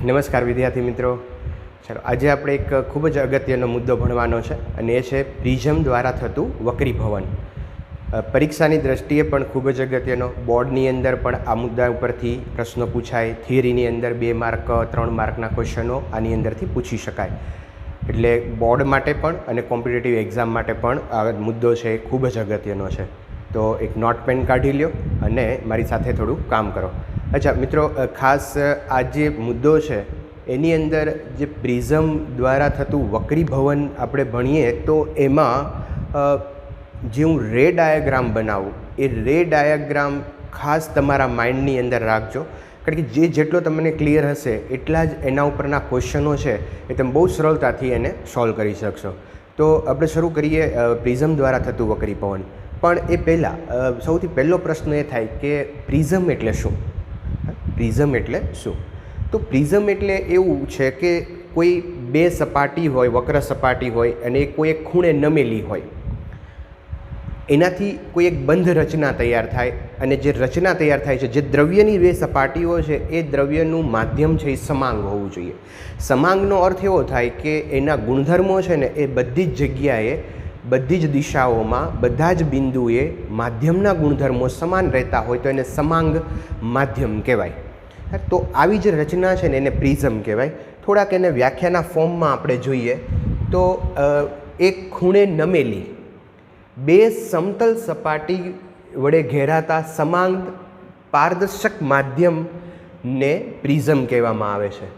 નમસ્કાર વિદ્યાર્થી મિત્રો. ચાલો આજે આપણે એક ખૂબ જ અગત્યનો મુદ્દો ભણવાનો છે અને એ છે પ્રિઝમ દ્વારા થતું વક્રીભવન. પરીક્ષાની દ્રષ્ટિએ પણ ખૂબ જ અગત્યનો, બોર્ડની અંદર પણ આ મુદ્દા ઉપરથી પ્રશ્નો પૂછાય, થિયરીની અંદર 2 માર્ક 3 માર્કના ક્વેશ્ચનો આની અંદરથી પૂછી શકાય. એટલે બોર્ડ માટે પણ અને કોમ્પિટિટિવ એક્ઝામ માટે પણ આ મુદ્દો છે એ ખૂબ જ અગત્યનો છે. તો એક નોટ પેન કાઢી લ્યો અને મારી સાથે થોડું કામ કરો. અચ્છા મિત્રો, ખાસ આ જે મુદ્દો છે એની અંદર જે પ્રિઝમ દ્વારા થતું વક્રીભવન આપણે ભણીએ તો એમાં જે હું રે ડાયાગ્રામ બનાવું એ રે ડાયાગ્રામ ખાસ તમારા માઇન્ડની અંદર રાખજો, કારણ કે જેટલો તમને ક્લિયર હશે એટલા જ એના ઉપરના ક્વેશ્ચનો છે એ તમે બહુ સરળતાથી એને સોલ્વ કરી શકશો. તો આપણે શરૂ કરીએ પ્રિઝમ દ્વારા થતું વક્રીભવન. પણ એ પહેલાં સૌથી પહેલો પ્રશ્ન એ થાય કે પ્રિઝમ એટલે શું? પ્રિઝમ એટલે શું? તો પ્રિઝમ એટલે એવું છે કે કોઈ 2 સપાટી હોય, વક્ર સપાટી હોય અને કોઈ એક ખૂણે નમેલી હોય, એનાથી કોઈ એક બંધ રચના તૈયાર થાય અને જે રચના તૈયાર થાય છે, જે દ્રવ્યની 2 સપાટીઓ છે એ દ્રવ્યનું માધ્યમ છે એ સમાંગ હોવું જોઈએ. સમાંગનો અર્થ એવો થાય કે એના ગુણધર્મો છે ને એ બધી જ જગ્યાએ, બધી જ દિશાઓમાં, બધા જ બિંદુએ માધ્યમના ગુણધર્મો સમાન રહેતા હોય તો એને સમાંગ માધ્યમ કહેવાય. તો આવી જ રચના છે ને એને પ્રિઝમ કહેવાય. થોડાક એને વ્યાખ્યાના ફોર્મમાં આપણે જોઈએ તો એક ખૂણે નમેલી 2 સમતલ સપાટી વડે ઘેરાતા સમાંગ પારદર્શક માધ્યમને પ્રિઝમ કહેવામાં આવે છે.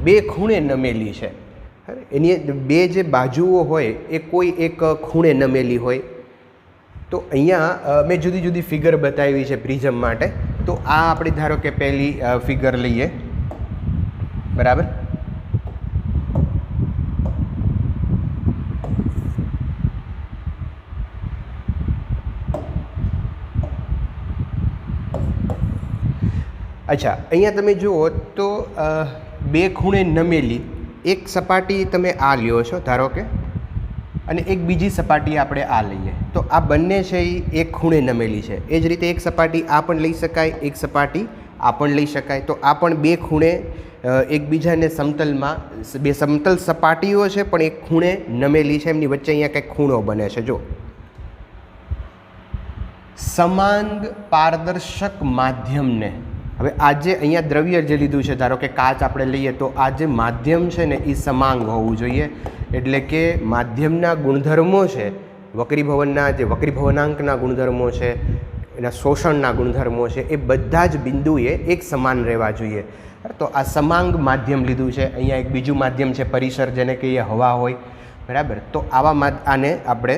2 ખૂણે નમેલી છે, એની 2 જે બાજુઓ હોય એ કોઈ એક ખૂણે નમેલી હોય. તો અહીંયા મેં જુદી જુદી ફિગર બતાવી છે પ્રિઝમ માટે. તો આ આપણે ધારો કે પહેલી ફિગર લઈએ, બરાબર. અચ્છા, અહીંયા તમે જુઓ તો 2 ખૂણે નમેલી એક સપાટી તમે આ લ્યો છો ધારો કે, અને એક બીજી સપાટી આપણે આ લઈએ. તો આ બંને છે એ એક ખૂણે નમેલી છે. એ જ રીતે એક સપાટી આ પણ લઈ શકાય, એક સપાટી આ પણ લઈ શકાય. તો આ પણ 2 ખૂણે એકબીજાને સમતલમાં 2 સમતલ સપાટીઓ છે પણ એક ખૂણે નમેલી છે, એમની વચ્ચે અહીંયા કંઈક ખૂણો બને છે. જો સમાંગ પારદર્શક માધ્યમને, હવે આ જે અહીંયા દ્રવ્ય જે લીધું છે, ધારો કે કાચ આપણે લઈએ તો આ જે માધ્યમ છે ને એ સમાંગ હોવું જોઈએ. એટલે કે માધ્યમના ગુણધર્મો છે, વક્રીભવનના જે વક્રીભવનાંકના ગુણધર્મો છે, એના શોષણના ગુણધર્મો છે, એ બધા જ બિંદુએ એક સમાન રહેવા જોઈએ. તો આ સમાંગ માધ્યમ લીધું છે. અહીંયા એક બીજું માધ્યમ છે પરિસર, જેને કહીએ હવા હોય, બરાબર. તો આવા આને આપણે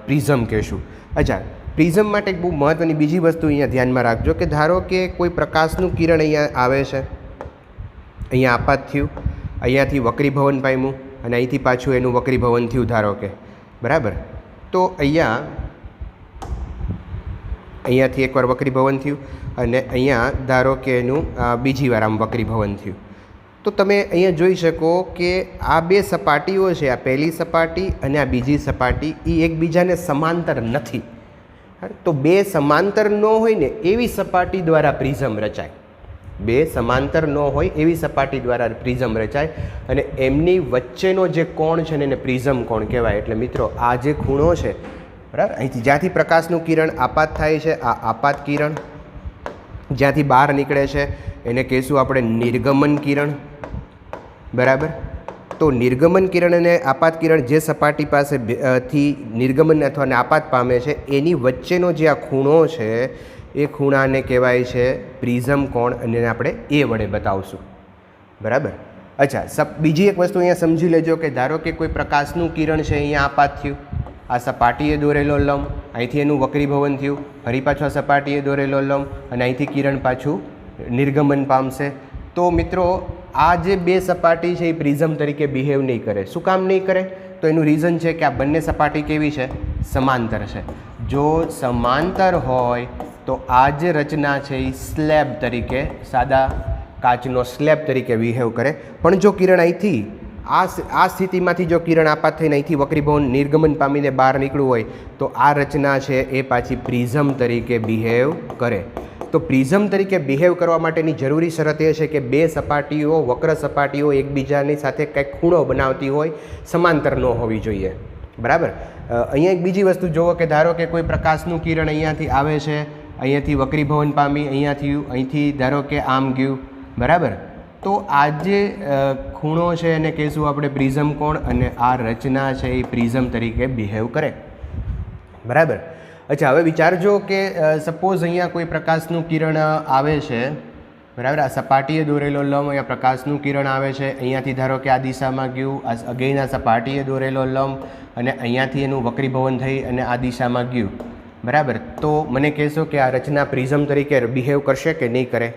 પ્રિઝમ કહીશું. અચ્છા, પ્રિઝમ માટે એક બહુ મહત્ત્વની બીજી વસ્તુ અહીંયા ધ્યાનમાં રાખજો કે ધારો કે કોઈ પ્રકાશનું કિરણ અહીંયા આવે છે, અહીંયા આપાત થયું, અહીંયાથી વક્રીભવન પામ્યું અને અહીંથી પાછું એનું વક્રીભવન થયું ધારો કે, બરાબર. તો અહીંયાથી એકવાર વક્રીભવન થયું અને અહીંયા ધારો કે એનું બીજી વાર આમ વક્રીભવન થયું. તો તમે અહીંયા જોઈ શકો કે આ 2 સપાટીઓ છે, આ પહેલી સપાટી અને આ બીજી સપાટી, એ એકબીજાને સમાંતર નથી. તો 2 સમાંતર ન હોય ને એવી સપાટી દ્વારા પ્રિઝમ રચાય. 2 સમાંતર ન હોય એવી સપાટી દ્વારા પ્રિઝમ રચાય અને એમની વચ્ચેનો જે કોણ છે ને એને પ્રિઝમ કોણ કહેવાય. એટલે મિત્રો આ જે ખૂણો છે, બરાબર, અહીંથી જ્યાંથી પ્રકાશનું કિરણ આપાત થાય છે, આ આપાત કિરણ જ્યાંથી બહાર નીકળે છે એને કહીશું આપણે નિર્ગમન કિરણ, બરાબર. તો નિર્ગમન કિરણ અને આપાત કિરણ જે સપાટી પાસે થી નિર્ગમન અથવા આપાત પામે છે એની વચ્ચેનો જે આ ખૂણો છે એ ખૂણાને કહેવાય છે પ્રિઝમ કોણ અને એને આપણે એ વડે બતાવશું, બરાબર. અચ્છા, બીજી એક વસ્તુ અહીંયા સમજી લેજો કે ધારો કે કોઈ પ્રકાશનું કિરણ છે, અહીંયા આપાત થયું, આ સપાટીએ દોરેલો લંબ, અહીંથી એનું વક્રીભવન થયું, ફરી પાછું આ સપાટીએ દોરેલો લંબ અને અહીંથી કિરણ પાછું નિર્ગમન પામશે. તો મિત્રો આ જે 2 સપાટી છે એ પ્રિઝમ તરીકે બિહેવ નહીં કરે. શું કામ નહીં કરે? તો એનું રીઝન છે કે આ બંને સપાટી કેવી છે? સમાંતર છે. જો સમાંતર હોય તો આ જે રચના છે એ સ્લેબ તરીકે, સાદા કાચનો સ્લેબ તરીકે બિહેવ કરે. પણ જો કિરણ અહીંથી આ સ્થિતિમાંથી જો કિરણ આપાત થઈને અહીંથી વક્રીભવન નિર્ગમન પામીને બહાર નીકળવું હોય તો આ રચના છે એ પાછી પ્રિઝમ તરીકે બિહેવ કરે. તો પ્રિઝમ તરીકે બિહેવ કરવા માટેની જરૂરી શરત એ છે કે બે સપાટીઓ વક્ર સપાટીઓ એકબીજાની સાથે કંઈક ખૂણો બનાવતી હોય, સમાંતર ન હોવી જોઈએ, બરાબર. અહીંયા એક બીજી વસ્તુ જુઓ કે ધારો કે કોઈ પ્રકાશનું કિરણ અહીંયાથી આવે છે, અહીંયાથી વક્રીભવન પામી, અહીંથી ધારો કે આમ ગયું, બરાબર. તો આ જે ખૂણો છે એને કહીશું આપણે પ્રિઝમ કોણ, અને આ રચના છે એ પ્રિઝમ તરીકે બિહેવ કરે, બરાબર. અચ્છા, હવે વિચારજો કે સપોઝ અહીંયા કોઈ પ્રકાશનું કિરણ આવે છે, બરાબર. આ સપાટીએ દોરેલો લંબ, અહીંયા પ્રકાશનું કિરણ આવે છે, અહીંયાથી ધારો કે આ દિશામાં ગયું, આ અગેન આ સપાટીએ દોરેલો લંબ, અને અહીંયાથી એનું વક્રીભવન થઈ અને આ દિશામાં ગયું, બરાબર. તો મને કહેશો કે આ રચના પ્રિઝમ તરીકે બિહેવ કરશે કે નહીં કરે?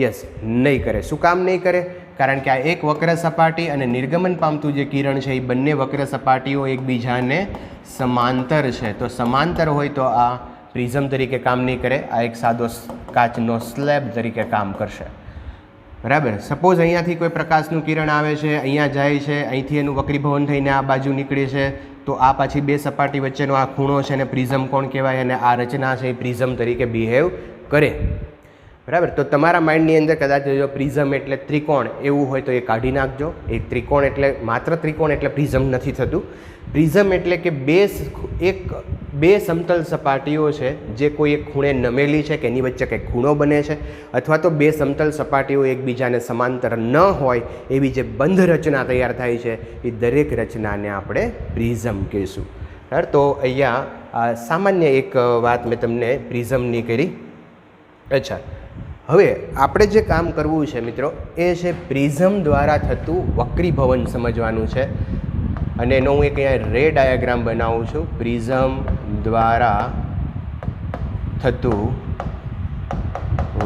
યસ, નહીં કરે. શું કામ નહીં કરે? કારણ કે આ એક વક્ર સપાટી અને નિર્ગમન પામતું જે કિરણ છે એ બંને વક્ર સપાટીઓ એકબીજાને સમાંતર છે. તો સમાંતર હોય તો આ પ્રિઝમ તરીકે કામ નહીં કરે, આ એક સાદો કાચનો સ્લેબ તરીકે કામ કરશે, બરાબર. સપોઝ અહીંયાથી કોઈ પ્રકાશનું કિરણ આવે છે, અહીંયા જાય છે, અહીંથી એનું વક્રીભવન થઈને આ બાજુ નીકળે છે, તો આ પાછી બે સપાટી વચ્ચેનો આ ખૂણો છે ને પ્રિઝમ કોણ કહેવાય, અને આ રચના છે એ પ્રિઝમ તરીકે બિહેવ કરે, બરાબર. તો તમારા માઇન્ડની અંદર કદાચ જો પ્રિઝમ એટલે ત્રિકોણ એવું હોય તો એ કાઢી નાખજો. એ ત્રિકોણ એટલે માત્ર ત્રિકોણ એટલે પ્રિઝમ નથી થતું. પ્રિઝમ એટલે કે બે સમતલ સપાટીઓ છે જે કોઈ એક ખૂણે નમેલી છે કે એની વચ્ચે કંઈક ખૂણો બને છે, અથવા તો બે સમતલ સપાટીઓ એકબીજાને સમાંતર ન હોય એવી જે બંધ રચના તૈયાર થાય છે એ દરેક રચનાને આપણે પ્રિઝમ કહીશું, બરાબર. તો અહીંયા સામાન્ય એક વાત મેં તમને પ્રિઝમની કરી. અચ્છા, હવે આપણે જે કામ કરવું છે મિત્રો એ છે પ્રિઝમ દ્વારા થતું વક્રીભવન સમજવાનું છે, અને એનો હું એક અહીંયા રે ડાયાગ્રામ બનાવું છું. પ્રિઝમ દ્વારા થતું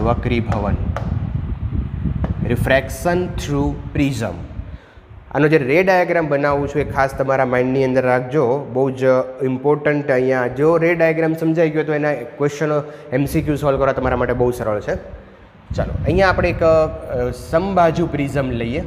વક્રીભવન, રિફ્રેક્શન થ્રુ પ્રિઝમ. આનો જે રે ડાયાગ્રામ બનાવું છું એ ખાસ તમારા માઇન્ડની અંદર રાખજો, બહુ જ ઇમ્પોર્ટન્ટ. અહીંયા જો રે ડાયાગ્રામ સમજાઈ ગયો તો એના ક્વેશ્ચનો MCQ સોલ્વ કરવા તમારા માટે બહુ સરળ છે. ચાલો, અહીંયા આપણે એક સમબાજુ પ્રિઝમ લઈએ.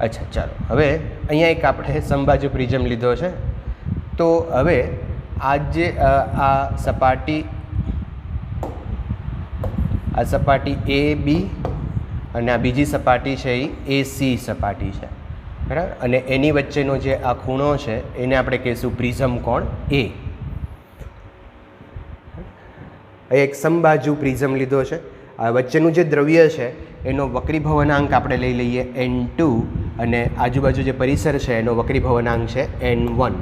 અચ્છા, ચાલો, હવે અહીંયા એક આપણે સમબાજુ પ્રિઝમ લીધો છે. તો હવે આ જે આ સપાટી A B અને આ બીજી સપાટી છે એ AC સપાટી છે, બરાબર. અને એની વચ્ચેનો જે આ ખૂણો છે એને આપણે કહીશું પ્રિઝમ કોણ A. એક સમબાજુ પ્રિઝમ લીધો છે. આ વચ્ચેનું જે દ્રવ્ય છે એનો વક્રીભવનાંક આપણે લઈ લઈએ N2, અને આજુબાજુ જે પરિસર છે એનો વક્રીભવનાંક છે N1.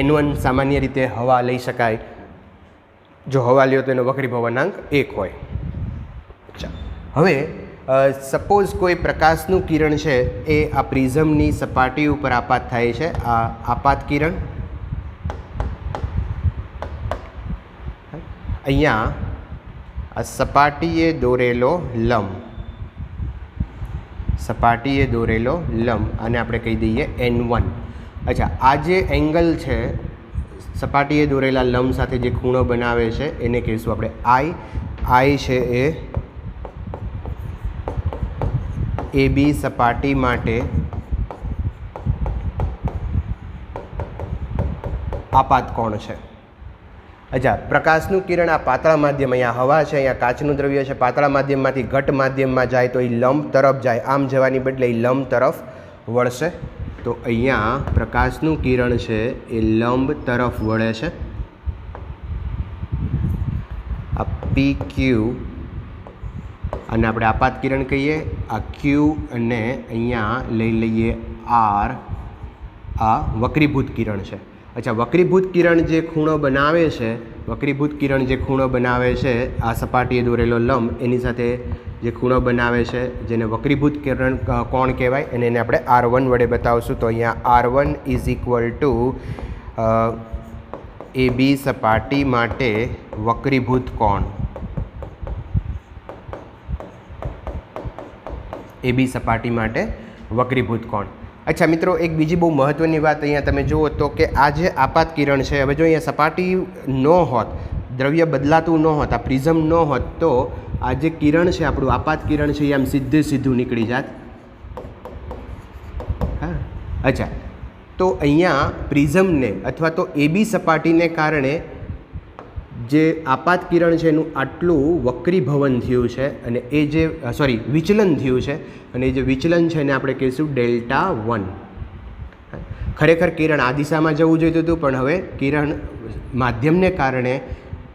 N1 સામાન્ય રીતે હવા લઈ શકાય, જો હવા લ્યો તો એનો વક્રીભવનાંક 1 હોય. હવે સપોઝ કોઈ પ્રકાશનું કિરણ છે એ આ પ્રિઝમની સપાટી ઉપર આપાત થાય છે. આ આપાત કિરણ અહીંયા આ સપાટીએ દોરેલો લંબ, આને આપણે કહી દઈએ N1. અચ્છા, આ જે એંગલ છે સપાટીએ દોરેલા લંબ સાથે જે ખૂણો બનાવે છે એને કહીશું આપણે I છે એ AB સપાટી માટે આપાત કોણ છે. અચ્છા, પ્રકાશનું કિરણ આ પાતળા માધ્યમ, અહીંયા હવા છે, અહીંયા કાચનું દ્રવ્ય છે, પાતળા માધ્યમમાંથી ઘટ માધ્યમમાં જાય તો એ લંબ તરફ જાય, આમ જવાની બદલે એ લંબ તરફ વળશે. તો અહીંયા પ્રકાશનું કિરણ છે એ લંબ તરફ વળે છે. આ PQ અને આપણે આપાત કિરણ કહીએ, આ Q, અને અહીંયા લઈ લઈએ R, આ વક્રીભૂત કિરણ છે. અચ્છા, વક્રીભૂત કિરણ જે ખૂણો બનાવે છે આ સપાટીએ દોરેલો લંબ એની સાથે જે ખૂણો બનાવે છે જેને વક્રીભૂત કિરણ કોણ કહેવાય, અને એને આપણે R1 વડે બતાવશું. તો અહીંયા R1 is equal two AB સપાટી માટે વક્રીભૂત કોણ, AB સપાટી માટે વક્રીભૂત કોણ. અચ્છા મિત્રો, એક બીજી બહુ મહત્ત્વની વાત અહીંયા તમે જુઓ તો કે આ જે આપાત કિરણ છે, હવે જો અહીંયા સપાટી ન હોત દ્રવ્ય બદલાતું ન હોત, આ પ્રિઝમ ન હોત, તો આ જે કિરણ છે આપણું આપાત કિરણ છે એ આમ સીધે સીધું નીકળી જાત. હા, અચ્છા, તો અહીંયા પ્રિઝમને અથવા તો એબી સપાટીને કારણે જે આપાત કિરણ છે એનું આટલું વક્રીભવન થયું છે, અને એ જે વિચલન થયું છે, અને એ જે વિચલન છે એને આપણે કહીશું Δ1. ખરેખર કિરણ આ દિશામાં જવું જોઈતું હતું, પણ હવે કિરણ માધ્યમને કારણે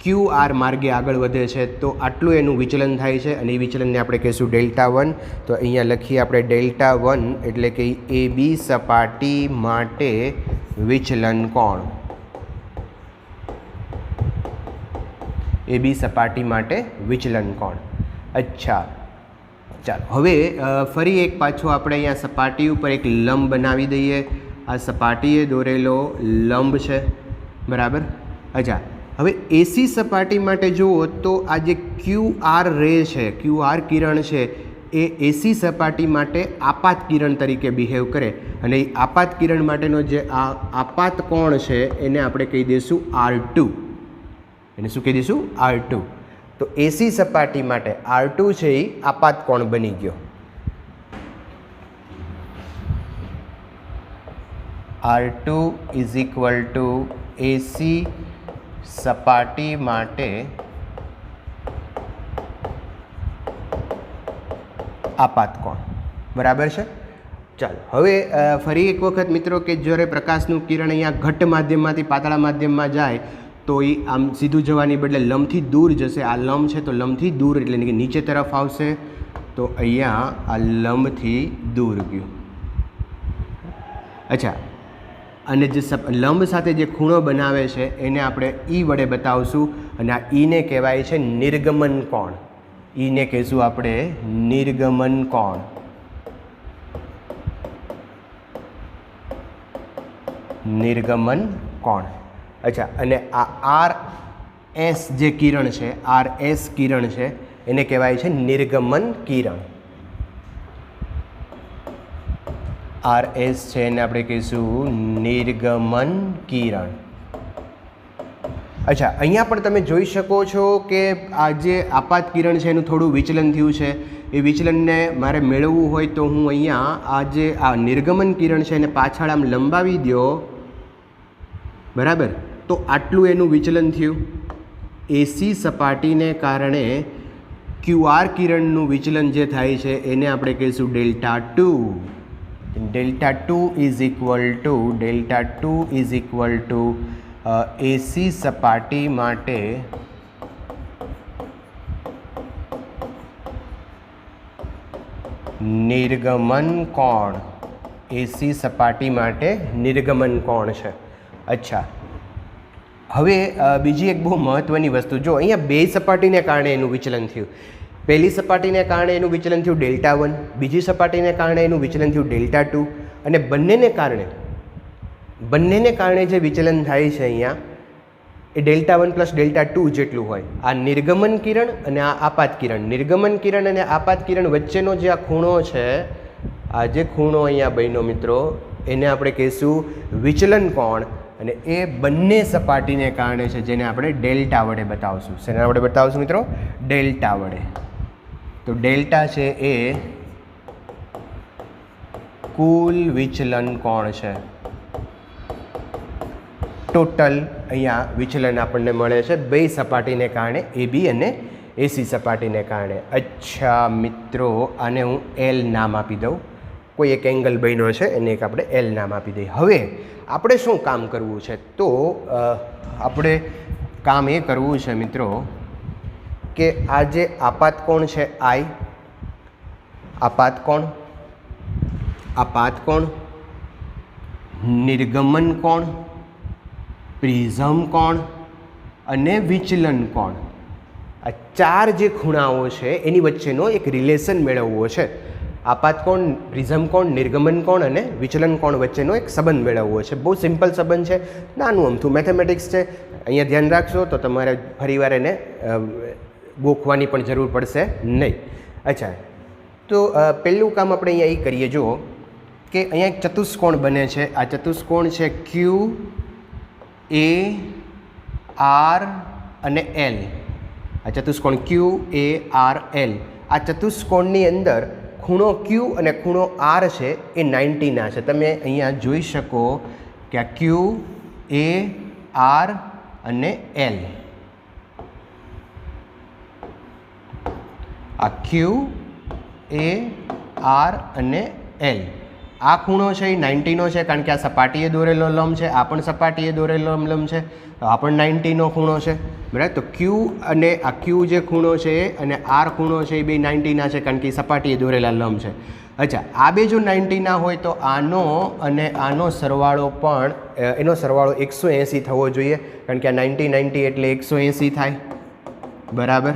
QR માર્ગે આગળ વધે છે, તો આટલું એનું વિચલન થાય છે, અને એ વિચલનને આપણે કહીશું Δ1. તો અહીંયા લખીએ આપણે Δ1 એટલે કે એબી સપાટી માટે વિચલન કોણ. એબી સપાટી માટે વિચલન કોણ. અચ્છા, ચાલો હવે ફરી એક પાછું આપણે અહીંયા સપાટી ઉપર એક લંબ બનાવી દઈએ. આ સપાટીએ દોરેલો લંબ છે, બરાબર. અચ્છા, હવે એસી સપાટી માટે જુઓ તો આ જે QR રે છે, QR કિરણ છે, એ એસી સપાટી માટે આપાત કિરણ તરીકે બિહેવ કરે, અને એ આપાત કિરણ માટેનો જે આ આપાત કોણ છે એને આપણે કહી દઈશું R2. એને શું કહી દઈશું? R2. તો એસી સપાટી માટે R2 છે એ આપાત કોણ બની ગયો. R2 is equal two AC સપાટી માટે આપાત કોણ, બરાબર છે. ચાલો હવે ફરી એક વખત મિત્રો કે જ્યારે પ્રકાશનું કિરણ અહીંયા ઘટ્ટ માધ્યમમાંથી પાતળા માધ્યમમાં જાય તો એ આમ સીધું જવાની બદલે લંબથી દૂર જશે. આ લંબ છે તો લંબથી દૂર એટલે કે નીચે તરફ આવશે, તો અહીંયા આ લંબથી દૂર ગયું. અચ્છા, અને જે લંબ સાથે જે ખૂણો બનાવે છે એને આપણે ઈ વડે બતાવશું, અને આ ઈને કહેવાય છે નિર્ગમન કોણ. ઈને કહીશું આપણે નિર્ગમન કોણ. નિર્ગમન કોણ. અચ્છા, અને આ RS જે કિરણ છે, RS કિરણ છે, એને કહેવાય છે નિર્ગમન કિરણ. RS છે એને આપણે કહીશું નિર્ગમન કિરણ. અચ્છા, અહીંયા પણ તમે જોઈ શકો છો કે આ જે આપાત કિરણ છે એનું થોડું વિચલન થયું છે. એ વિચલનને મારે મેળવવું હોય તો હું અહીંયા આ જે આ નિર્ગમન કિરણ છે એને પાછળ આમ લંબાવી દો, બરાબર. તો આટલું એનું વિચલન થયું. એસી સપાટીને કારણે QR કિરણનું વિચલન જે થાય છે એને આપણે કહીશું Δ2. Δ2 ઇઝ ઇક્વલ ટુ એસી સપાટી માટે નિર્ગમન કોણ. એસી સપાટી માટે નિર્ગમન કોણ છે. અચ્છા, હવે બીજી એક બહુ મહત્ત્વની વસ્તુ જો, અહીંયા બે સપાટીને કારણે એનું વિચલન થયું. પહેલી સપાટીને કારણે એનું વિચલન થયું Δ1, બીજી સપાટીને કારણે એનું વિચલન થયું Δ2, અને બંનેને કારણે જે વિચલન થાય છે અહીંયા એ Δ1 પ્લસ Δ2 જેટલું હોય. આ નિર્ગમન કિરણ અને આ આપાત કિરણ. નિર્ગમન કિરણ અને આપાત કિરણ વચ્ચેનો જે આ ખૂણો છે, આ જે ખૂણો અહીંયા બન્યો મિત્રો, એને આપણે કહીશું વિચલન કોણ, અને એ બંને સપાટીને કારણે છે, જેને આપણે ડેલ્ટા વડે બતાવશું. શેના વડે બતાવશું મિત્રો? ડેલ્ટા વડે. તો ડેલ્ટા છે એ કુલ વિચલન કોણ છે. ટોટલ અહીંયા વિચલન આપણને મળે છે બે સપાટીને કારણે, AB અને AC સપાટીને કારણે. અચ્છા મિત્રો, આને હું L નામ આપી દઉં. કોઈ એક એંગલ બન્યો છે એને એક આપણે L નામ આપી દઈએ. હવે આપણે શું કામ કરવું છે? તો આપણે કામ એ કરવું છે મિત્રો કે આ જે આપાત કોણ છે I, આપાત કોણ, નિર્ગમન કોણ, પ્રિઝમ કોણ અને વિચલન કોણ, આ ચાર જે ખૂણાઓ છે એની વચ્ચેનો એક રિલેશન મેળવવો છે. આપાત કોણ, પ્રિઝમ કોણ, નિર્ગમન કોણ અને વિચલન કોણ વચ્ચેનો એક સંબંધ મેળવવો છે. બહુ સિમ્પલ સંબંધ છે, નાનું અમથું મેથેમેટિક્સ છે. અહીંયા ધ્યાન રાખશો તો તમારે ફરીવાર એને ગોખવાની પણ જરૂર પડશે નહીં. અચ્છા, તો પહેલું કામ આપણે અહીંયા એ કરીએ જુઓ કે અહીંયા એક ચતુષ્કોણ બને છે. આ ચતુષ્કોણ છે Q, A, R અને એલ, આ ચતુષ્કોણ ક્યુ એ આર એલ, આ ચતુષ્કોણની અંદર ખૂણો ક્યુ અને ખૂણો આર છે એ 90ના છે. તમે અહીંયા જોઈ શકો કે આ ક્યુ એ આર અને એલ, આ ક્યુ એ આર અને એલ, આ ખૂણો છે એ 90નો છે કારણ કે આ સપાટીએ દોરેલો લંબ છે, આ પણ સપાટીએ દોરેલો લંબ છે, આ પણ 90નો ખૂણો છે, બરાબર. તો ક્યુ અને આ ક્યુ જે ખૂણો છે અને આર ખૂણો છે એ બે 90ના છે કારણ કે સપાટીએ દોરેલા લંબ છે. અચ્છા, આ બે જો 90ના હોય તો આનો અને આનો સરવાળો પણ એનો સરવાળો 180 થવો જોઈએ કારણ કે આ 90 એટલે 180 થાય, બરાબર.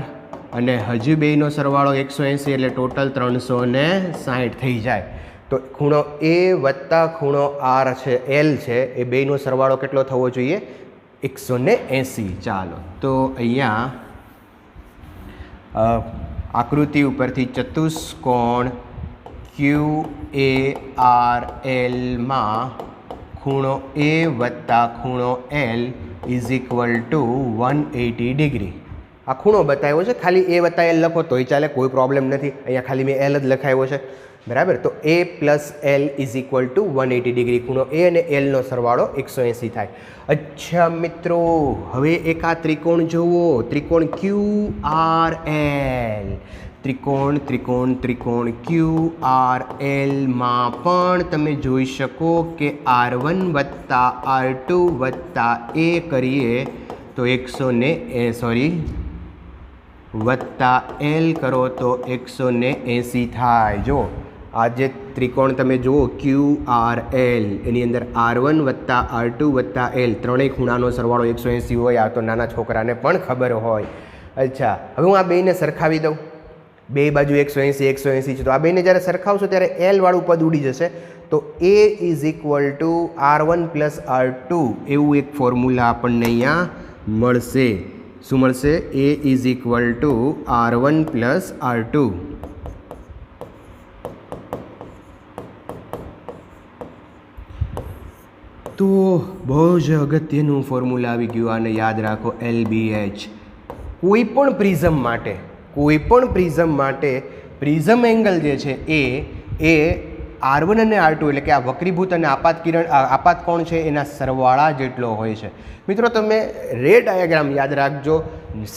અને હજુ બેનો સરવાળો 180 એટલે ટોટલ 360 થઈ જાય. તો ખૂણો એ વત્તા ખૂણો આર છે એલ છે એ બેનો સરવાળો કેટલો થવો જોઈએ? 180. ચાલો તો અહીંયા આકૃતિ ઉપરથી ચતુષ્કોણ ક્યુ એ આર એલમાં ખૂણો એ વત્તા ખૂણો L is equal to 180 degree આ ખૂણો બતાવ્યો છે. ખાલી એ વત્તા એલ લખો તોય ચાલે, કોઈ પ્રોબ્લેમ નથી. અહીંયા ખાલી મેં એલ જ લખાવ્યો છે, બરાબર. તો A plus L is equal to 180 degree. ખૂણો એ અને એલનો સરવાળો 180 થાય. અચ્છા મિત્રો, હવે એક આ ત્રિકોણ જુઓ, ત્રિકોણ ક્યુ આર એલ, ત્રિકોણ ત્રિકોણ ત્રિકોણ ક્યુ આર એલમાં પણ તમે જોઈ શકો કે R1 વત્તા R2 વત્તા એ કરીએ તો વત્તા એલ કરો તો 180 થાય. જો આ જે ત્રિકોણ તમે જુઓ ક્યુ આર એલ, એની અંદર R1 વત્તા R2 વત્તા એલ ત્રણેય ખૂણાનો સરવાળો 180 હોય. આ તો નાના છોકરાને પણ ખબર હોય. અચ્છા, હવે હું આ બેને સરખાવી દઉં. બે બાજુ 180 છે, તો આ બેને જ્યારે સરખાવશો ત્યારે એલ વાળું પદ ઉડી જશે. તો A is equal to R1 plus R2 એવું એક ફોર્મ્યુલા આપણને અહીંયા મળશે. શું મળશે? A is equal to R1 plus R2. તો બહુ જ અગત્યનું ફોર્મ્યુલા આવી ગયું, આને યાદ રાખો, LBH. કોઈ પણ પ્રિઝમ માટે પ્રિઝમ એંગલ જે છે એ R1 અને R2 એટલે કે આ વક્રીભૂત અને આપાત કોણ છે એના સરવાળા જેટલો હોય છે. મિત્રો તમે રે ડાયાગ્રામ યાદ રાખજો,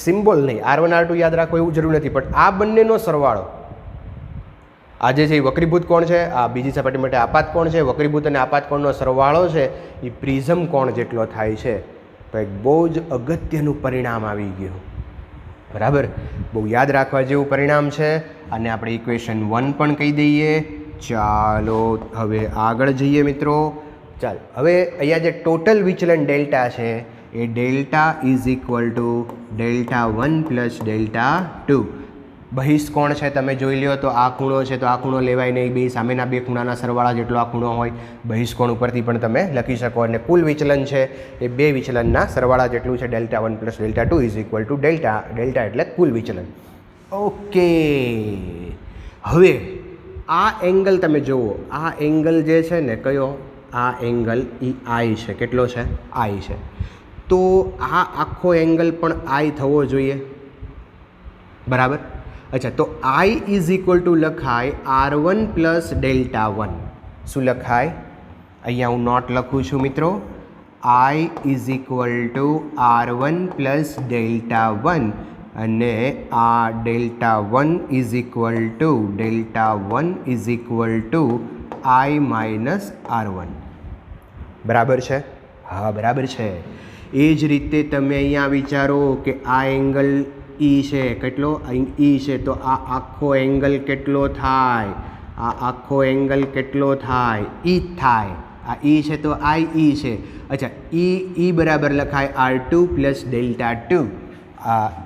સિમ્બોલ નહીં. R1 R2 યાદ રાખો એવું જરૂર નથી, પણ આ બંનેનો સરવાળો, આ જે છે એ વક્રીભૂત કોણ છે, આ બીજી સપાટી માટે આપાત કોણ છે, વક્રીભૂત અને આપાત કોણનો સરવાળો છે એ પ્રિઝમ કોણ જેટલો થાય છે. તો એક બહુ જ અગત્યનું પરિણામ આવી ગયું, બરાબર. બહુ યાદ રાખવા જેવું પરિણામ છે. અને આપણે ઇક્વેશન 1 પણ કહી દઈએ. ચાલો હવે આગળ જઈએ મિત્રો. ચાલો હવે અહીંયા જે ટોટલ વિચલન ડેલ્ટા છે એ delta is equal to delta 1 plus delta 2. બહિષ્કોણ છે તમે જોઈ લો તો આ ખૂણો છે તો આ ખૂણો લેવાય નહીં, બે સામેના બે ખૂણાના સરવાળા જેટલો આ ખૂણો હોય. બહિષ્કોણ ઉપરથી પણ તમે લખી શકો. અને કુલ વિચલન છે એ બે વિચલનના સરવાળા જેટલું છે. Delta 1 plus delta 2 is equal to delta એટલે કુલ વિચલન. ઓકે, હવે આ એંગલ તમે જુઓ, આ એંગલ જે છે ને કયો, આ એંગલ એ આઈ છે. કેટલો છે? આઈ છે. તો આ આખો એંગલ પણ આઈ થવો જોઈએ, બરાબર. અચ્છા, તો આઈ ઇઝ ઇક્વલ ટુ લખાય R1 પ્લસ ડેલ્ટા 1. શું લખાય? અહીંયા હું નોટ લખું છું મિત્રો. આઈ is equal to R1 plus delta 1 અને આ delta 1 is equal two I minus R1. બરાબર છે? હા, બરાબર છે. એ જ રીતે તમે અહીંયા વિચારો કે આ એંગલ ઈ છે. કેટલો? ઈ છે. તો આ આખો એંગલ કેટલો થાય? આ આખો એંગલ કેટલો થાય? ઈ થાય. આ ઈ છે તો આઈ ઈ છે. અચ્છા, ઈ બરાબર લખાય R2 plus delta 2.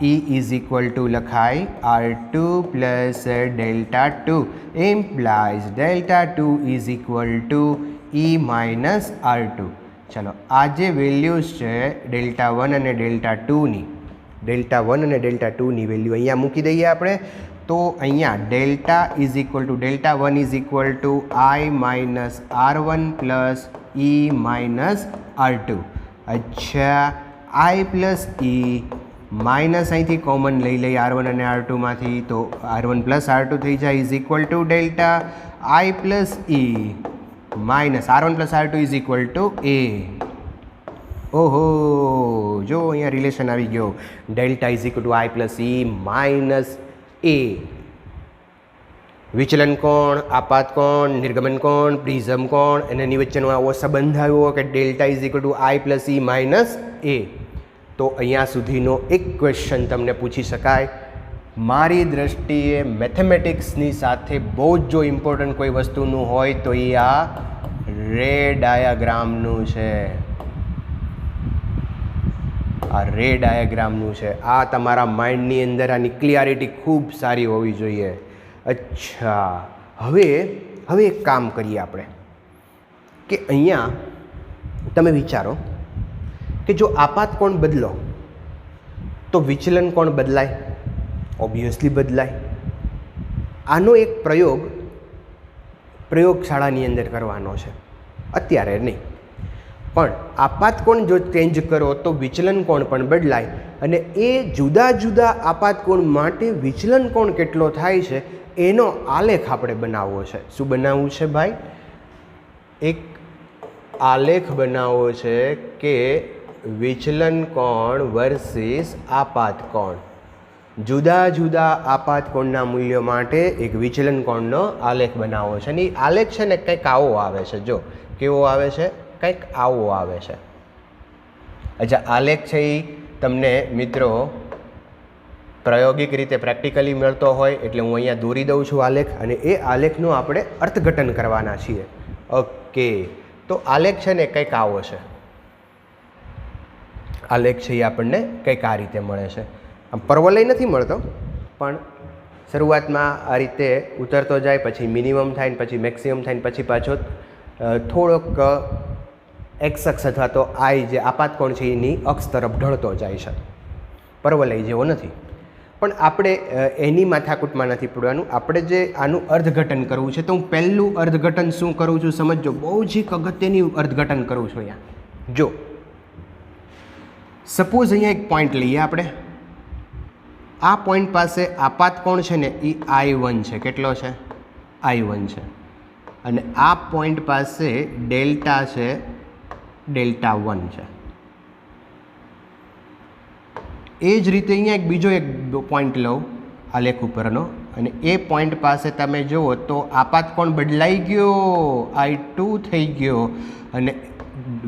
E is equal two લખાય R2 plus delta 2 implies delta 2 is equal two E minus R2. ચલો, આ જે વેલ્યુઝ છે ડેલ્ટા 1 અને ડેલ્ટા 2ની, ડેલ્ટા 1 અને ડેલ્ટા 2ની વેલ્યુ અહીંયા મૂકી દઈએ આપણે. તો અહીંયા delta 1 is equal two I minus R1 plus E minus R2. અચ્છા, આઈ પ્લસ ઈ માઇનસ અહીંથી કોમન લઈ લઈએ R1 અને R2માંથી, તો R1 પ્લસ R2 થઈ જાય is equal to delta I plus E minus R1 plus R2 is equal to A. ઓહો, જો અહીંયા રિલેશન આવી ગયો, delta is equal two I plus E minus A. વિચલન કોણ, આપાત કોણ, નિર્ગમન કોણ, પ્રિઝમ કોણ, અને એની વચ્ચેનો આવો સંબંધ આવ્યો કે delta is equal two I plus E minus A. તો અહીંયા સુધીનો એક ક્વેશ્ચન તમને પૂછી શકાય. મારી દ્રષ્ટિએ મેથેમેટિક્સની સાથે બહુ જ જો ઇમ્પોર્ટન્ટ કોઈ વસ્તુનું હોય તો એ આ રે ડાયાગ્રામનું છે. આ રે ડાયાગ્રામનું છે. આ તમારા માઇન્ડની અંદર આની ક્લિયરિટી ખૂબ સારી હોવી જોઈએ. અચ્છા, હવે એક કામ કરીએ આપણે કે અહીંયા તમે વિચારો કે જો આપાત કોણ બદલો તો વિચલન કોણ બદલાય? ઓબ્વિયસલી બદલાય. આનો એક પ્રયોગશાળાની અંદર કરવાનો છે, અત્યારે નહીં. પણ આપાત કોણ જો ચેન્જ કરો તો વિચલન કોણ પણ બદલાય, અને એ જુદા જુદા આપાત કોણ માટે વિચલન કોણ કેટલો થાય છે એનો આલેખ આપણે બનાવવો છે. શું બનાવવું છે ભાઈ? એક આલેખ બનાવવો છે કે વિચલન કોણ વર્સિસ આપાત કોણ. જુદા જુદા આપાત કોણના મૂલ્યો માટે એક વિચલન કોણનો આલેખ બનાવવો છે. અને એ આલેખ છે ને કંઈક આવો આવે છે. જો કેવો આવે છે? કંઈક આવો આવે છે. અચ્છા, આલેખ છે એ તમને મિત્રો પ્રાયોગિક રીતે પ્રેક્ટિકલી મળતો હોય એટલે હું અહીંયા દોરી દઉં છું આલેખ, અને એ આલેખનું આપણે અર્થઘટન કરવાના છીએ. ઓકે, તો આલેખ છે ને કંઈક આવો છે. આલેખ છે એ આપણને કંઈક આ રીતે મળે છે. આમ પરવલય નથી મળતો, પણ શરૂઆતમાં આ રીતે ઉતરતો જાય, પછી મિનિમમ થાય ને પછી મેક્સિમમ થાય ને પછી પાછો થોડોક એક્સ અક્ષ અથવા તો આઈ જે આપાત કોણ છે એની અક્ષ તરફ ઢળતો જાય છે. પરવલય જેવો નથી. પણ આપણે એની માથાકૂટમાં નથી પડવાનું. આપણે જે આનું અર્થઘટન કરવું છે, તો હું પહેલું અર્થઘટન શું કરું છું સમજો. બહુ જ એક અગત્યની અર્થઘટન કરું છું અહીંયા. જો સપોઝ અહીંયા એક પોઈન્ટ લઈએ આપણે. આ પોઈન્ટ પાસે આપાત કોણ છે ને એ I1 છે. કેટલો છે? I1 છે. અને આ પોઈન્ટ પાસે ડેલ્ટા છે, ડેલ્ટા 1 છે. એ જ રીતે અહીંયા એક બીજો એક પોઈન્ટ લઉં આલેખ ઉપરનો, અને એ પોઈન્ટ પાસે તમે જુઓ તો આપાત કોણ બદલાઈ ગયો, I2 થઈ ગયો, અને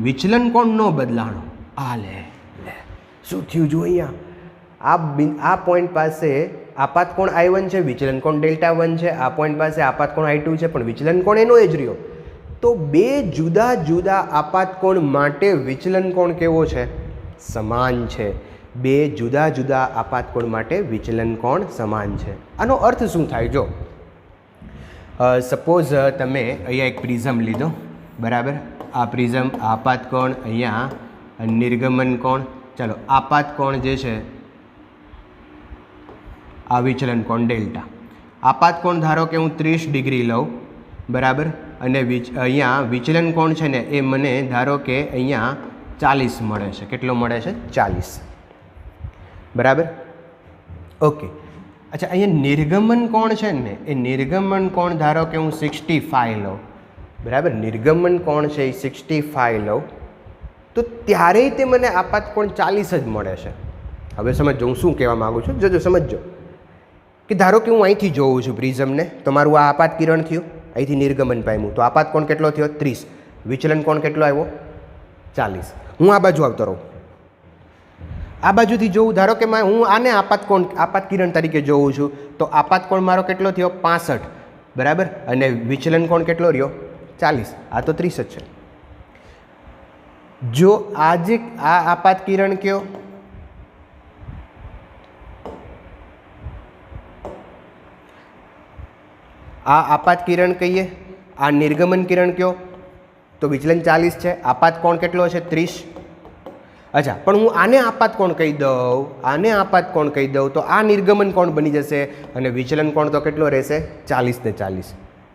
વિચલન કોણ ન બદલાણો. આ લે શું થયું? જો અહીંયા આ પોઈન્ટ પાસે આપાત કોણ I1 છે, વિચલન કોણ ડેલ્ટા 1 છે. આ પોઈન્ટ પાસે આપાત કોણ I2 છે, પણ વિચલન કોણ એનો જ રહ્યો. તો બે જુદા જુદા આપાત કોણ માટે વિચલન કોણ કેવો છે? સમાન છે. બે જુદા જુદા આપાત કોણ માટે વિચલન કોણ સમાન છે. આનો અર્થ શું થાય? જો સપોઝ તમે અહીંયા એક પ્રિઝમ લીધો, બરાબર. આ પ્રિઝમ આપાત કોણ, અહીંયા નિર્ગમન કોણ. ચાલો, આપાત કોણ જે છે આ વિચલન કોણ ડેલ્ટા. આપાત કોણ ધારો કે હું 30 ડિગ્રી લઉં, બરાબર. અને અહીંયા વિચલન કોણ છે ને એ મને ધારો કે અહીંયા 40 મળે છે. કેટલો મળે છે? 40, બરાબર. ઓકે, અચ્છા, અહીંયા નિર્ગમન કોણ છે ને એ નિર્ગમન કોણ ધારો કે હું 65 લઉં, બરાબર. નિર્ગમન કોણ છે એ 65 લઉં, તો ત્યારે તે મને આપાત કોણ 40 જ મળે છે. હવે સમજો હું શું કહેવા માગું છું. જજો સમજો કે ધારો કે હું અહીંથી જોઉં છું પ્રિઝમને, તો મારું આ આપાત કિરણ થયું, અહીંથી નિર્ગમન પામ્યું, તો આપાત કોણ કેટલો થયો? 30. વિચલન કોણ કેટલો આવ્યો? 40. હું આ બાજુ આવતો રહું, આ બાજુથી જોઉં, ધારો કે હું આને આપાત કિરણ તરીકે જોઉં છું, તો આપાત કોણ મારો કેટલો થયો? 65, બરાબર. અને વિચલન કોણ કેટલો રહ્યો? 40. આ તો 30 જ છે. જો આ આપાત કિરણ કયો? આ આપાત કિરણ કહીએ, આ નિર્ગમન કિરણ કયો? તો વિચલન 40 છે. આપાત કોણ કેટલો છે? 30. અચ્છા, પણ હું આને આપાત કોણ કહી દઉં, આને આપાત કોણ કહી દઉં, તો આ નિર્ગમન કોણ બની જશે, અને વિચલન કોણ તો કેટલો રહેશે? 40 ને 40.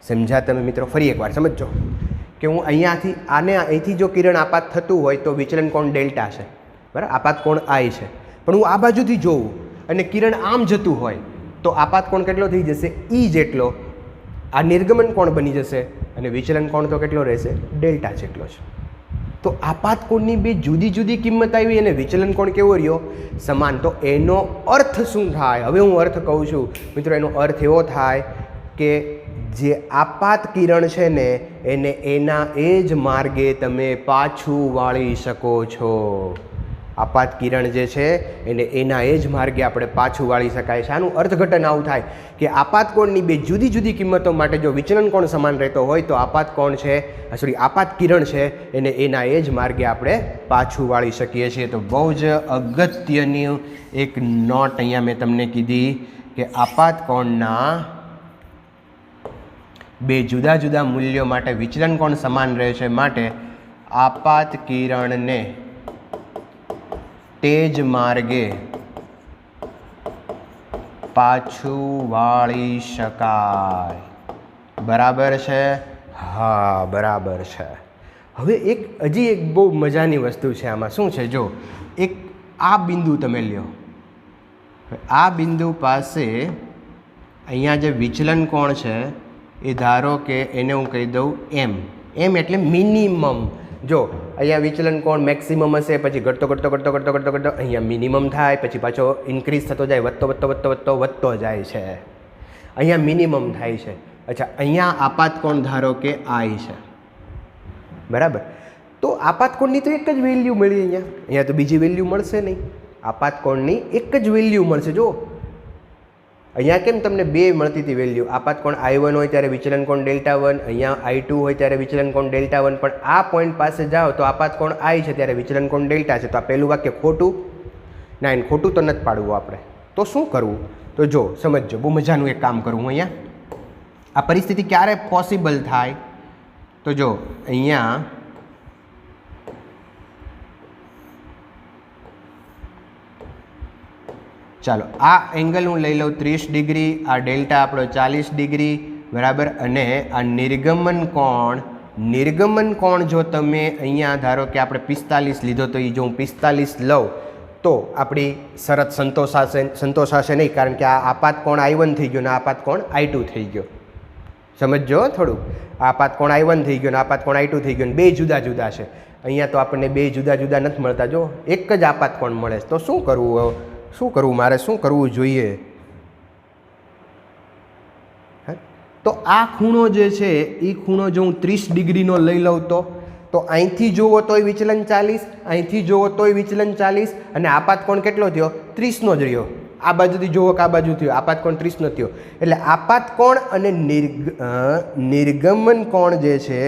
સમજ્યા તમે મિત્રો? ફરી એકવાર સમજો કે હું અહીંયાથી અહીંથી જો કિરણ આપાત થતું હોય તો વિચલન કોણ ડેલ્ટા છે, બરાબર. આપાત કોણ I છે. પણ હું આ બાજુથી જોઉં અને કિરણ આમ જતું હોય તો આપાત કોણ કેટલો થઈ જશે? ઈ જેટલો. આ નિર્ગમન કોણ બની જશે અને વિચલન કોણ તો કેટલો રહેશે? ડેલ્ટા જેટલો છે. તો આપાત કોણની બે જુદી જુદી કિંમત આવી અને વિચલન કોણ કેવો રહ્યો? સમાન. તો એનો અર્થ શું થાય? હવે હું અર્થ કહું છું મિત્રો. એનો અર્થ એવો થાય કે જે આપાત કિરણ છે ને એને એના એ જ માર્ગે તમે પાછું વાળી શકો છો. આપાત કિરણ જે છે એને એના એ જ માર્ગે આપણે પાછું વાળી શકાય છે. આનું અર્થઘટન આવું થાય કે આપાત કોણની બે જુદી જુદી કિંમતો માટે જો વિચલન કોણ સમાન રહેતો હોય તો આપાત કોણ છે આપાત કિરણ છે એને એના એ જ માર્ગે આપણે પાછું વાળી શકીએ છીએ. તો બહુ જ અગત્યની એક નોટ અહીંયા મેં તમને કીધી કે આપાત કોણના બે જુદા જુદા મૂલ્યો માટે વિચલન કોણ સમાન રહે છે, માટે આપાત કિરણને તે જ માર્ગે પાછું વાળી શકાય. બરાબર છે? હા, બરાબર છે. હવે હજી એક બહુ મજાની વસ્તુ છે આમાં. શું છે? જો એક આ બિંદુ તમે લ્યો. આ બિંદુ પાસે અહીંયા જે વિચલન કોણ છે એ ધારો કે એને હું કહી દઉં એમ. એમ એટલે મિનિમમ. જો અહીંયા વિચલન કોણ મેક્સિમમ હશે, પછી ઘટતો ઘટતો ઘટતો ઘટતો ઘટતો ઘટતો અહીંયા મિનિમમ થાય, પછી પાછો ઇન્ક્રીઝ થતો જાય, વધતો વધતો વધતો વધતો વધતો જાય છે. અહીંયા મિનિમમ થાય છે. અચ્છા, અહીંયા આપાત કોણ ધારો કે આઈ છે. બરાબર. તો આપાત કોણની તો એક જ વેલ્યુ મળી. અહીંયા તો બીજી વેલ્યુ મળશે નહીં. આપાત કોણની એક જ વેલ્યુ મળશે. જો અહીંયા કેમ તમને બે મળતી હતી વેલ્યુ? આપાત કોણ I1 હોય ત્યારે વિચલન કોણ Δ1, અહીંયા I2 હોય ત્યારે વિચલન કોણ Δ1. પણ આ પોઈન્ટ પાસે જાઓ તો આપાત કોણ I છે ત્યારે વિચલન કોણ ડેલ્ટા છે. તો આ પહેલું વાક્ય ખોટું ના, એને ખોટું તો નથી પાડવું આપણે. તો શું કરવું? તો જો સમજજો, બહુ મજાનું એક કામ કરું હું. અહીંયા આ પરિસ્થિતિ ક્યારે પોસિબલ થાય? તો જો અહીંયા ચાલો આ એંગલ હું લઈ લઉં 30 ડિગ્રી, આ ડેલ્ટા આપણો 40 ડિગ્રી. બરાબર. અને આ નિર્ગમન કોણ જો તમે અહીંયા ધારો કે આપણે 45 લીધો તો એ જો હું 45 લઉં તો આપણી શરત સંતોષાશે નહીં, કારણ કે આ આપાત કોણ I1 થઈ ગયો ને આપાત કોણ I2 થઈ ગયો. સમજજો થોડું. આપાત કોણ I1 થઈ ગયો ને આપાત કોણ I2 થઈ ગયો ને બે જુદા જુદા છે. અહીંયા તો આપણને બે જુદા જુદા નથી મળતા. જો એક જ આપાત કોણ મળે. તો શું કરવું? મારે શું કરવું જોઈએ? તો આ ખૂણો જે છે એ ખૂણો જો હું 30 ડિગ્રીનો લઈ લઉં તો અહીંથી જુઓ તોય વિચલન 40, અહીંથી જુઓ તોય વિચલન 40, અને આપાત કોણ કેટલો થયો? 30નો જ રહ્યો. આ બાજુથી જુઓ કે આ બાજુ થયો, આપાત કોણ 30નો થયો. એટલે આપાત કોણ અને નિર્ગમન કોણ જે છે,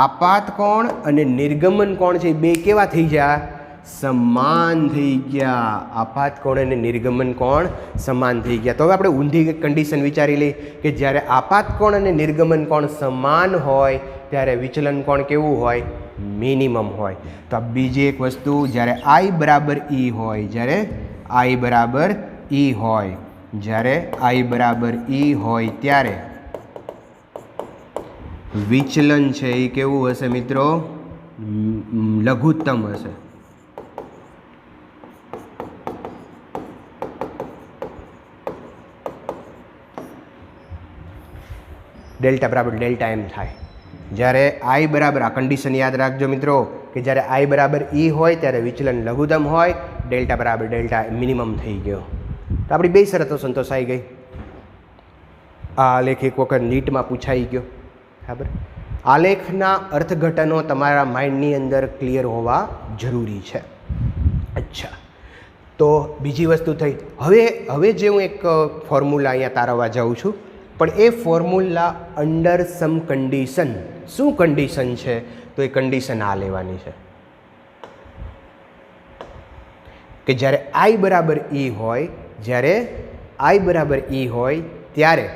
આપાત કોણ અને નિર્ગમન કોણ છે એ બે કેવા થઈ ગયા? સમાન થઈ ગયા. આપાત કોણ અને નિર્ગમન કોણ સમાન થઈ ગયા. તો હવે આપણે ઊંધી કન્ડિશન વિચારી લઈએ કે જ્યારે આપાત કોણ અને નિર્ગમન કોણ સમાન હોય ત્યારે વિચલન કોણ કેવું હોય? મિનિમમ હોય. તો આ બીજી એક વસ્તુ, જ્યારે I બરાબર E હોય, જ્યારે I બરાબર E હોય, જ્યારે I બરાબર E હોય ત્યારે વિચલન છે એ કેવું હશે મિત્રો? લઘુત્તમ હશે. ડેલ્ટા બરાબર ડેલ્ટા એમ થાય. જ્યારે I બરાબર, આ કન્ડિશન યાદ રાખજો મિત્રો, કે જ્યારે I બરાબર E હોય ત્યારે વિચલન લઘુત્તમ હોય, ડેલ્ટા બરાબર ડેલ્ટા મિનિમમ થઈ ગયો. તો આપણી બે શરતો સંતોષાઈ ગઈ. આ આલેખ એક વખત નીટમાં પૂછાઈ ગયો. બરાબર. આલેખના અર્થઘટનો તમારા માઇન્ડની અંદર ક્લિયર હોવા જરૂરી છે. અચ્છા, તો બીજી વસ્તુ થઈ. હવે જે હું એક ફોર્મ્યુલા અહીંયા તારવવા જાઉં છું, પણ એ ફોર્મ્યુલા અંડર સમ કન્ડિશન. શું કન્ડિશન છે? તો એ કન્ડિશન આ લેવાની છે કે જ્યારે I બરાબર E હોય, જ્યારે I બરાબર E હોય ત્યારે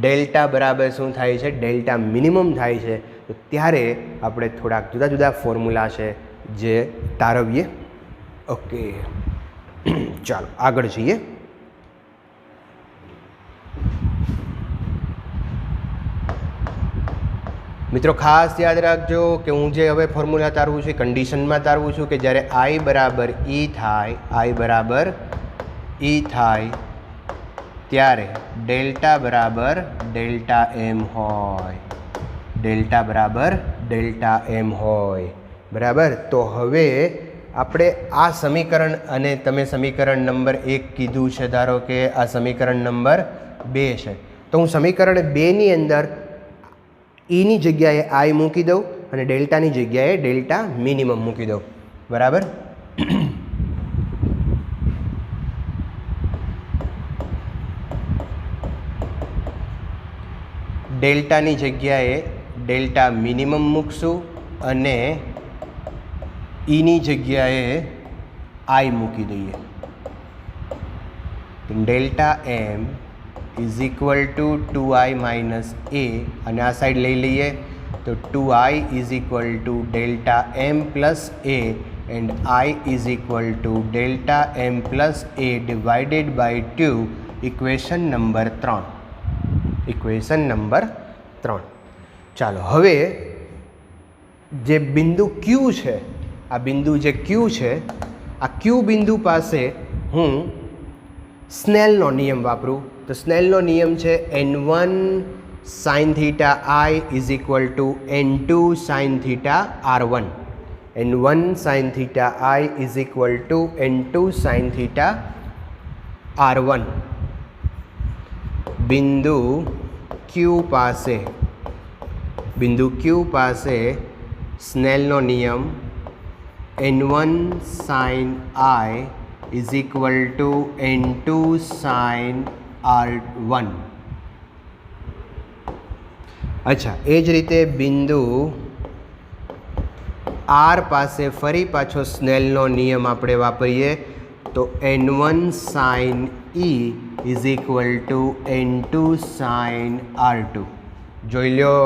ડેલ્ટા બરાબર શું થાય છે? ડેલ્ટા મિનિમમ થાય છે. તો ત્યારે આપણે થોડાક જુદા જુદા ફોર્મ્યુલા છે જે તારવીએ. ઓકે, ચાલો આગળ જઈએ. મિત્રો ખાસ યાદ રાખજો કે હું જે હવે ફોર્મ્યુલા તારવું છું કન્ડિશનમાં તારવું છું કે જ્યારે I બરાબર E થાય I બરાબર E થાય ત્યારે ડેલ્ટા બરાબર ડેલ્ટા એમ હોય, ડેલ્ટા બરાબર ડેલ્ટા એમ હોય, બરાબર. તો હવે આપણે આ સમીકરણ અને તમે સમીકરણ નંબર 1 કીધું છે, ધારો કે આ સમીકરણ નંબર 2 છે, તો હું સમીકરણ 2ની અંદર ઈની જગ્યાએ આઈ મૂકી દઉં અને ડેલ્ટાની જગ્યાએ ડેલ્ટા મિનિમમ મૂકી દઉં, બરાબર. ડેલ્ટાની જગ્યાએ ડેલ્ટા મિનિમમ મૂકશું અને ઈની જગ્યાએ આઈ મૂકી દઈએ. Delta M is equal to 2i minus A અને આ સાઈડ લઈ લઈએ તો 2i is equal to delta M plus A and I is equal to delta M plus A divided by 2, equation number 3. Equation number 3. ચાલો હવે જે બિંદુ ક્યુ છે, આ બિંદુ જે ક્યુ છે, આ ક્યુ બિંદુ પાસે હું સ્નેલનો નિયમ વાપરું. તો સ્નેલનો નિયમ છે n1 sine theta I is equal to n2 sine theta r1. n1 sine theta I is equal to n2 sine theta r1. બિંદુ ક્યુ પાસે સ્નેલનો નિયમ n1 sine I is equal to n2 sine r1. અચ્છા, એ જ રીતે બિંદુ R પાસે ફરી પાછો સ્નેલનો નિયમ આપણે વાપરીએ તો n1 sine E is equal to n2 sine r2. જોઈ લો,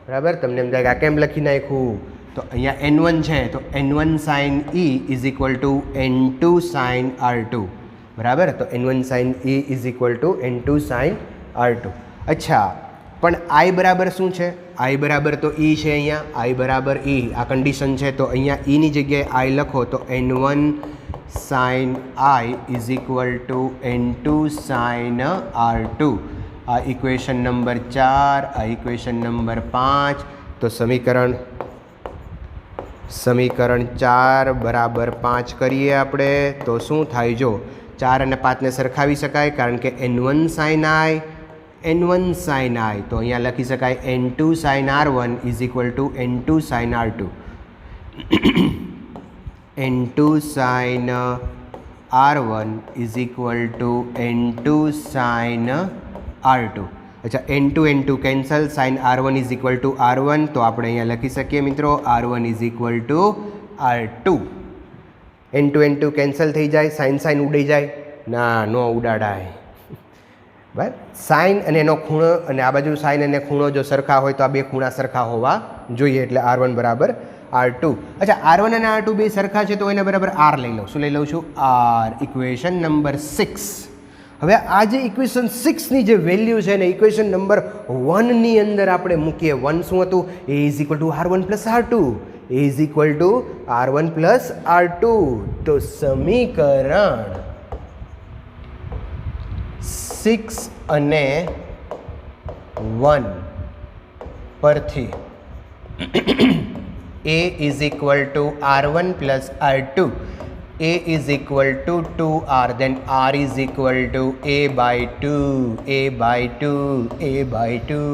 બરાબર. તમને એમ થાય કે આ કેમ લખી નાખ્યું, તો અહીંયા n1 છે તો n1 sine E is equal to n2 sine r2, બરાબર. તો n1 sine E is equal to n2 sine r2. અચ્છા, પણ I બરાબર શું છે? I બરાબર તો E છે, અહીંયા I બરાબર E, આ કન્ડિશન છે. તો અહીંયા Eની જગ્યાએ I લખો તો n1 sine I is equal to n2 sine r2. આ ઇક્વેશન નંબર 4, આ ઇક્વેશન નંબર 5. તો સમીકરણ 4 બરાબર 5 કરીએ આપણે તો શું થાય? જો 4 અને 5ને સરખાવી શકાય કારણ કે n1 સાઇન I તો અહીંયા લખી શકાય n2 sine r1 is equal to n2 sine r2. n2 sine r1 is equal to n2 sine r2. અચ્છા, n2 cancel, sine r1 is equal to r1, તો આપણે અહીંયા લખી શકીએ મિત્રો r1 is equal two r2. n2 cancel થઈ જાય, sign ઉડી જાય? ના, નો ઉડાડાય, બરાબર. સાઇન અને એનો ખૂણો અને આ બાજુ સાઇન અને ખૂણો જો સરખા હોય તો આ બે ખૂણા સરખા હોવા જોઈએ, એટલે r1 બરાબર r2. અચ્છા, r1 અને r2 બે સરખા છે તો એને બરાબર r લઈ લઉં. શું લઈ લઉં છું? r. Equation number 6. હવે આ જે ઇક્વેશન 6ની જે વેલ્યુ છે ને ઇક્વેશન નંબર 1ની અંદર આપણે મૂકીએ. 1 શું હતું? a is equal to r1 plus r2. a is equal to r1 plus r2. તો સમીકરણ 6 અને 1 પરથી a is equal to r1 plus r2, a is equal to 2r, then r is equal to a by 2.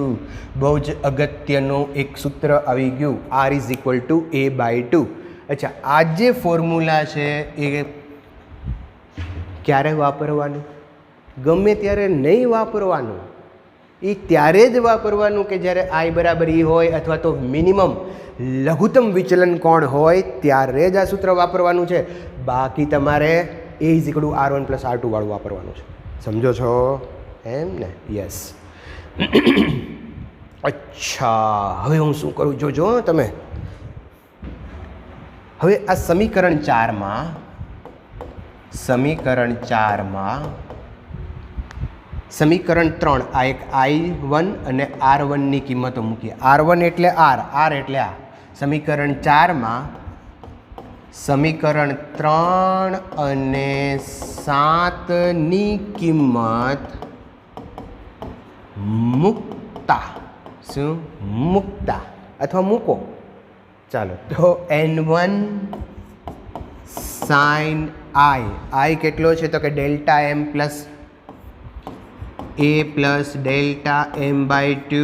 બહુ જ અગત્યનું એક સૂત્ર આવી ગયું, r is equal to a by 2. અચ્છા, આ જે ફોર્મ્યુલા છે એ ક્યારે વાપરવાનું? ગમે ત્યારે નહીં વાપરવાનું. એ ત્યારે જ વાપરવાનું કે જ્યારે I બરાબર E હોય અથવા તો મિનિમમ લઘુત્તમ વિચલન કોણ હોય ત્યારે જ આ સૂત્ર વાપરવાનું છે. બાકી તમારે a is equal to r1 plus r2 વાળું વાપરવાનું છે. સમજો છો એમ ને? યસ. અચ્છા, હવે હું શું કરું જોજો તમે. હવે આ સમીકરણ 4માં સમીકરણ 3 આ એક I1 અને R1ની કિંમતો મૂકીએ. R1 એટલે R એટલે આ. સમીકરણ 4માં સમીકરણ 3 અને 7ની કિંમત મૂકતા, શું મૂકતા અથવા મૂકો. ચાલો તો N1 sin I કેટલો છે તો કે delta M plus A plus delta M/2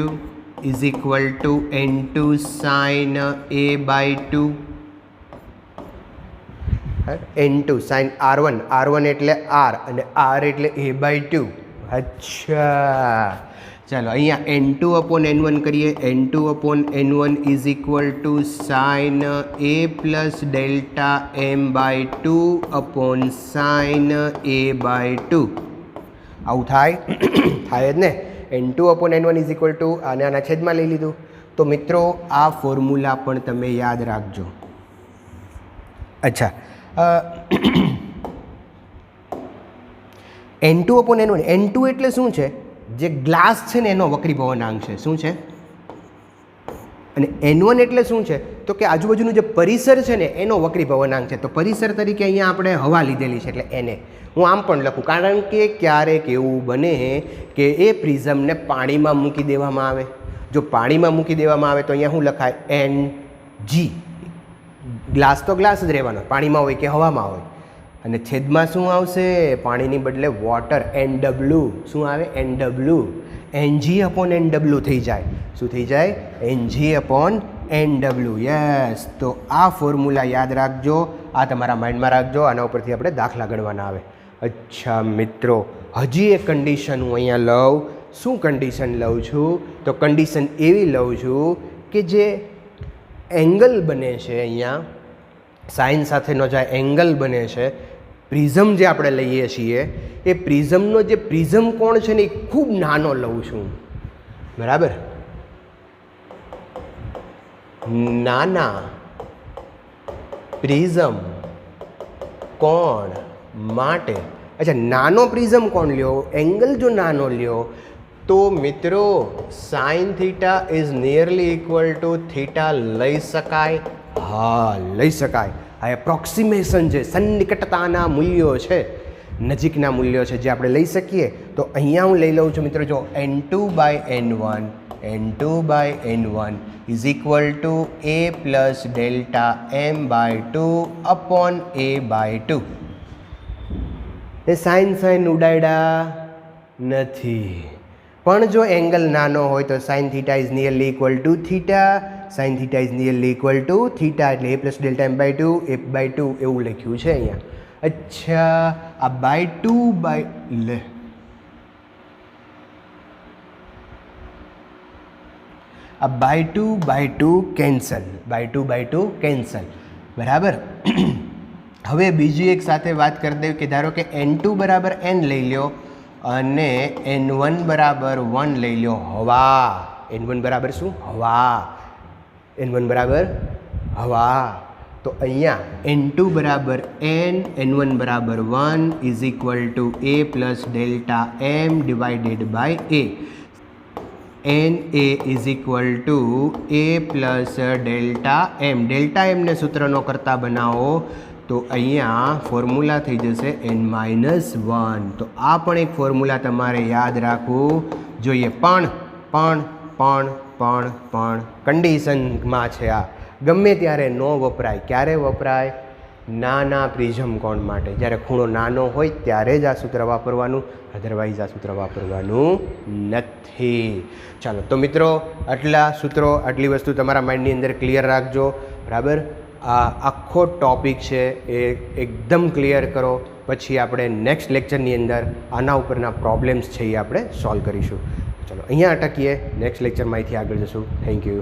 is equal to N2 sin A/2. N2 sin R1 એટલે R અને R એટલે A/2. અચ્છા, ચાલો અહીંયા N2 upon N1 કરીએ. N2 upon N1 is equal two sin A plus delta M/2 upon sin A/2. આવું થાય જ ને. N2 upon N1 is equal two અને આના છેદમાં લઈ લીધું. તો મિત્રો આ ફોર્મ્યુલા પણ તમે યાદ રાખજો. અચ્છા, N2 upon N1, N2 એટલે શું છે? જે ગ્લાસ છે ને એનો વક્રીભવનાંક છે. શું છે? અને N1 એટલે શું છે? તો કે આજુબાજુનું જે પરિસર છે ને એનો વક્રીભવનાંક છે. તો પરિસર તરીકે અહીંયા આપણે હવા લીધેલી છે એટલે એને હું આમ પણ લખું, કારણ કે ક્યારેક એવું બને કે એ પ્રિઝમને પાણીમાં મૂકી દેવામાં આવે. જો પાણીમાં મૂકી દેવામાં આવે તો અહીંયા શું લખાય? Ng. ગ્લાસ તો ગ્લાસ જ રહેવાનો, પાણીમાં હોય કે હવામાં હોય. અને છેદમાં શું આવશે? પાણીની બદલે વોટર, NW. શું આવે? NW. Ng upon NW થઈ જાય. શું થઈ જાય? Ng upon NW. યસ. તો આ ફોર્મ્યુલા યાદ રાખજો, આ તમારા માઇન્ડમાં રાખજો. આના ઉપરથી આપણે દાખલા ગણવાના આવે. અચ્છા મિત્રો, હજી એક કન્ડિશન હું અહીંયા લઉં. શું કન્ડિશન લઉં છું? તો કન્ડિશન એવી લઉં છું કે જે એંગલ બને છે અહીંયા, સાઇન સાથેનો જે એંગલ બને છે, પ્રિઝમ જે આપણે લઈએ છીએ એ પ્રિઝમનો જે પ્રિઝમ કોણ છે ને એ ખૂબ નાનો લઉં છું. બરાબર? નાના પ્રિઝમ કોણ માટે. અચ્છા, નાનો પ્રિઝમ કોણ લ્યો? એંગલ જો નાનો લ્યો તો મિત્રો sign theta is nearly equal to theta લઈ શકાય? હા, લઈ શકાય. આ એપ્રોક્સિમેશન છે, સન્નિકટતાના મૂલ્યો છે, નજીકના મૂલ્યો છે જે આપણે લઈ શકીએ. તો અહીંયા હું લઈ લઉં છું મિત્રો, જો N2/N1 is equal to A plus delta M/2 upon A/2. એ સાઇન ઉડાડ્યા નથી, પણ જો એંગલ નાનો હોય તો sine theta is nearly equal to theta, sine theta is nearly equal to theta, એટલે A plus delta M/2 A/2 એવું લખ્યું છે અહીંયા. અચ્છા, આ by 2 કેન્સલ, કેન્સલ. બરાબર. હવે બીજી એક સાથે વાત કરી દઉં કે ધારો કે N2 બરાબર N લઈ લો અને N1 બરાબર 1 લઈ લો. હવા. N1 બરાબર શું? હવા. N1 બરાબર હવા. તો અહીંયા N2 બરાબર N, N1 બરાબર 1 is equal to A plus delta M divided by A. Na is equal to A plus delta M. Delta એમને સૂત્રનો કરતા બનાવો તો અહીંયા ફોર્મ્યુલા થઈ જશે N-1. તો આ પણ એક ફોર્મ્યુલા તમારે યાદ રાખવું જોઈએ. પણ કન્ડિશનમાં છે આ, ગમે ત્યારે ન વપરાય. ક્યારે વપરાય? નાના પ્રિઝમ કોણ માટે. જ્યારે ખૂણો નાનો હોય ત્યારે જ આ સૂત્ર વાપરવાનું, અધરવાઇઝ આ સૂત્ર વાપરવાનું નથી. ચાલો તો મિત્રો, આટલા સૂત્રો, આટલી વસ્તુ તમારા માઇન્ડની અંદર ક્લિયર રાખજો. બરાબર? આ આખો ટૉપિક છે એ એકદમ ક્લિયર કરો, પછી આપણે નેક્સ્ટ લેક્ચરની અંદર આના ઉપરના પ્રોબ્લેમ્સ છે એ આપણે સોલ્વ કરીશું. ચલો અહીંયા અટકીએ, નેક્સ્ટ લેક્ચરમાં અહીંથી આગળ જશું. Thank you.